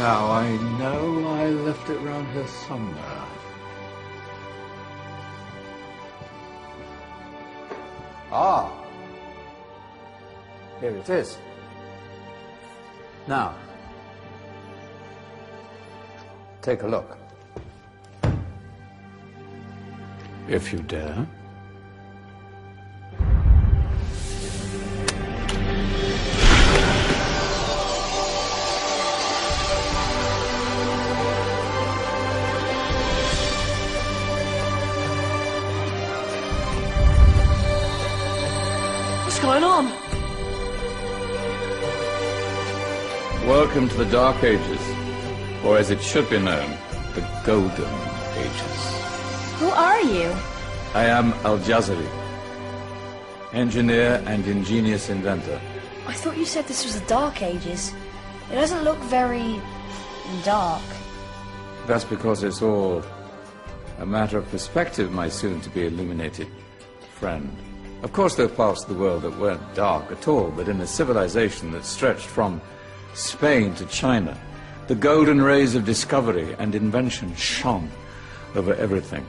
Now, I know I left it round here somewhere. Ah. Here it is. Now, take a look. If you dare. What's going on? Welcome to the Dark Ages, or as it should be known, the Golden Ages. Who are you? I am Al-Jazari, engineer and ingenious inventor. I thought you said this was the Dark Ages. It doesn't look very dark. That's because it's all a matter of perspective, my soon-to-be illuminated friend. Of course, there are parts of the world that weren't dark at all, but in a civilization that stretched from Spain to China, the golden rays of discovery and invention shone over everything.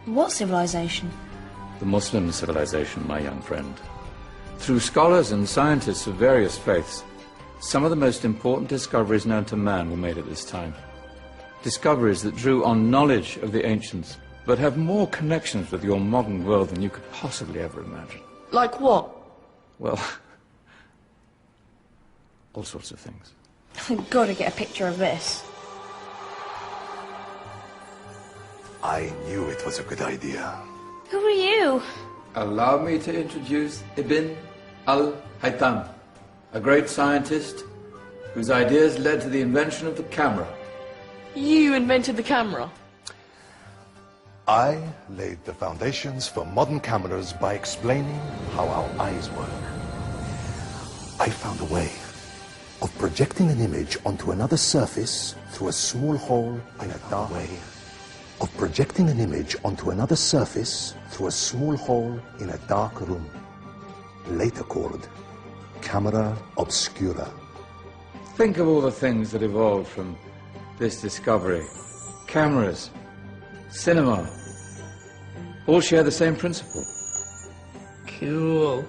What civilization? The Muslim civilization, my young friend. Through scholars and scientists of various faiths, some of the most important discoveries known to man were made at this time. Discoveries that drew on knowledge of the ancients, but have more connections with your modern world than you could possibly ever imagine. Like what? Well, all sorts of things. I've got to get a picture of this. I knew it was a good idea. Who are you? Allow me to introduce Ibn al-Haytham, a great scientist whose ideas led to the invention of the camera. You invented the camera? I laid the foundations for modern cameras by explaining how our eyes work. I found a way of projecting an image onto another surface through a small hole in a dark way. Of projecting an image onto another surface through a small hole in a dark room, later called camera obscura. Think of all the things that evolved from this discovery. Cameras, cinema, all share the same principle. Cool.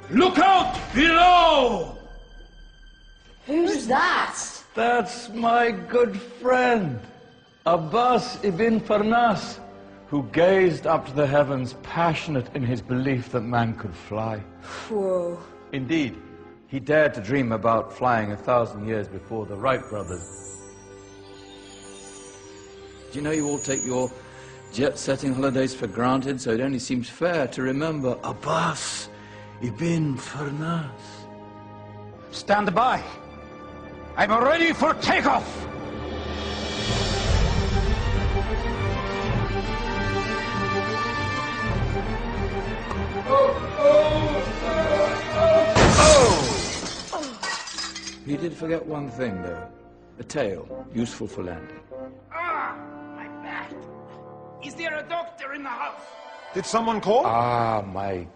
Look out below! Who's that? That's my good friend, Abbas ibn Farnas, who gazed up to the heavens, passionate in his belief that man could fly. Whoa. Indeed, he dared to dream about flying 1,000 years before the Wright brothers. Do you know you all take your jet-setting holidays for granted, so it only seems fair to remember Abbas ibn Farnas? Stand by. I'm ready for takeoff. He did forget one thing, though. A tail, useful for landing. Ah, my back. Is there a doctor in the house? Did someone call? Ah, my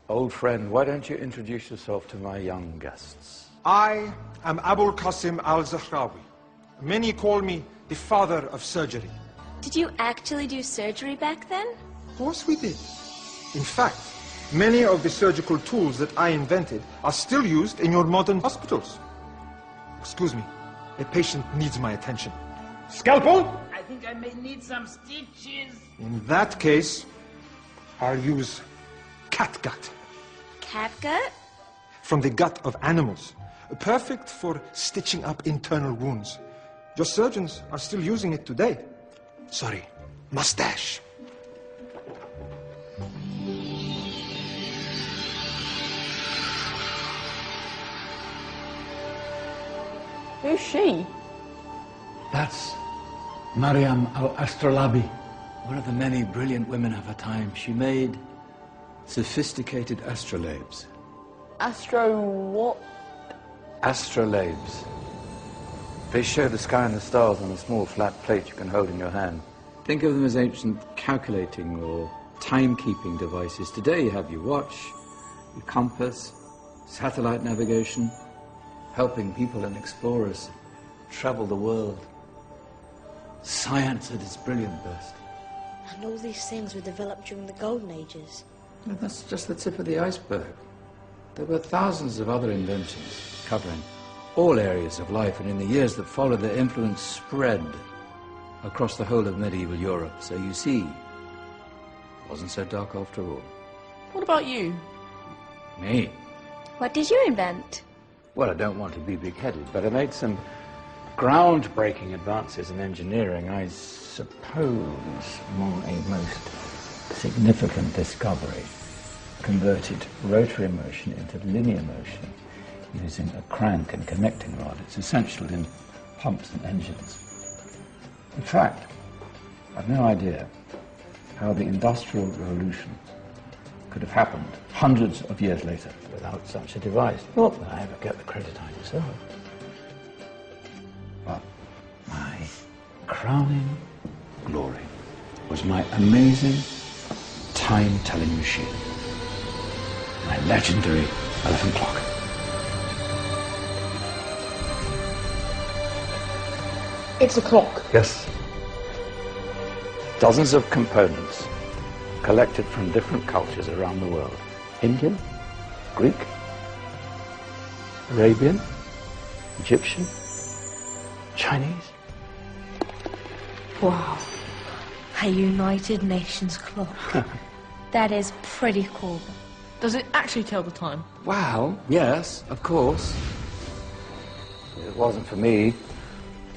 old friend, why don't you introduce yourself to my young guests? I am Abul Qasim al-Zahrawi. Many call me the father of surgery. Did you actually do surgery back then? Of course we did. In fact, many of the surgical tools that I invented are still used in your modern hospitals. Excuse me, a patient needs my attention. Scalpel? I think I may need some stitches. In that case, I'll use catgut. Catgut? From the gut of animals. Perfect for stitching up internal wounds. Your surgeons are still using it today. Sorry, mustache. Who's she? That's Maryam al-Astrolabi, one of the many brilliant women of her time. She made sophisticated astrolabes. Astro what? Astrolabes. They show the sky and the stars on a small flat plate you can hold in your hand. Think of them as ancient calculating or timekeeping devices. Today you have your watch, your compass, satellite navigation. helping people and explorers travel the world. Science at its brilliant best. And all these things were developed during the Golden Ages. And that's just the tip of the iceberg. There were thousands of other inventions covering all areas of life, and in the years that followed, their influence spread across the whole of medieval Europe. So you see, it wasn't so dark after all. What about you? Me? What did you invent? Well, I don't want to be big-headed, but I made some groundbreaking advances in engineering. I suppose my most significant discovery converted rotary motion into linear motion using a crank and connecting rod. It's essential in pumps and engines. In fact, I've no idea how the Industrial Revolution could have happened hundreds of years later without such a device. Not that I ever get the credit I deserve. But my crowning glory was my amazing time-telling machine. My legendary elephant clock. It's a clock. Yes. Dozens of components collected from different cultures around the world. Indian, Greek, Arabian, Egyptian, Chinese. Wow. A United Nations clock. That is pretty cool. Does it actually tell the time? Wow, yes, of course. If it wasn't for me,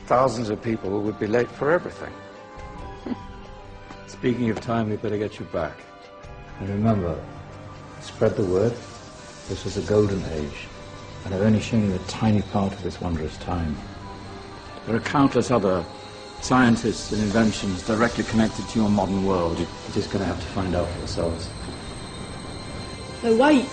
thousands of people would be late for everything. Speaking of time, we better get you back. And remember, spread the word. This was a golden age, and I've only shown you a tiny part of this wondrous time. There are countless other scientists and inventions directly connected to your modern world. You're just going to have to find out for yourselves. No, wait.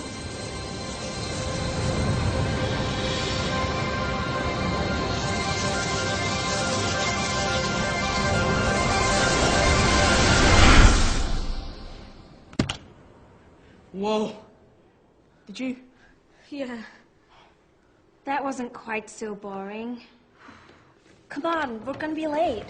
Whoa. Did you? Yeah. That wasn't quite so boring. Come on, we're gonna be late.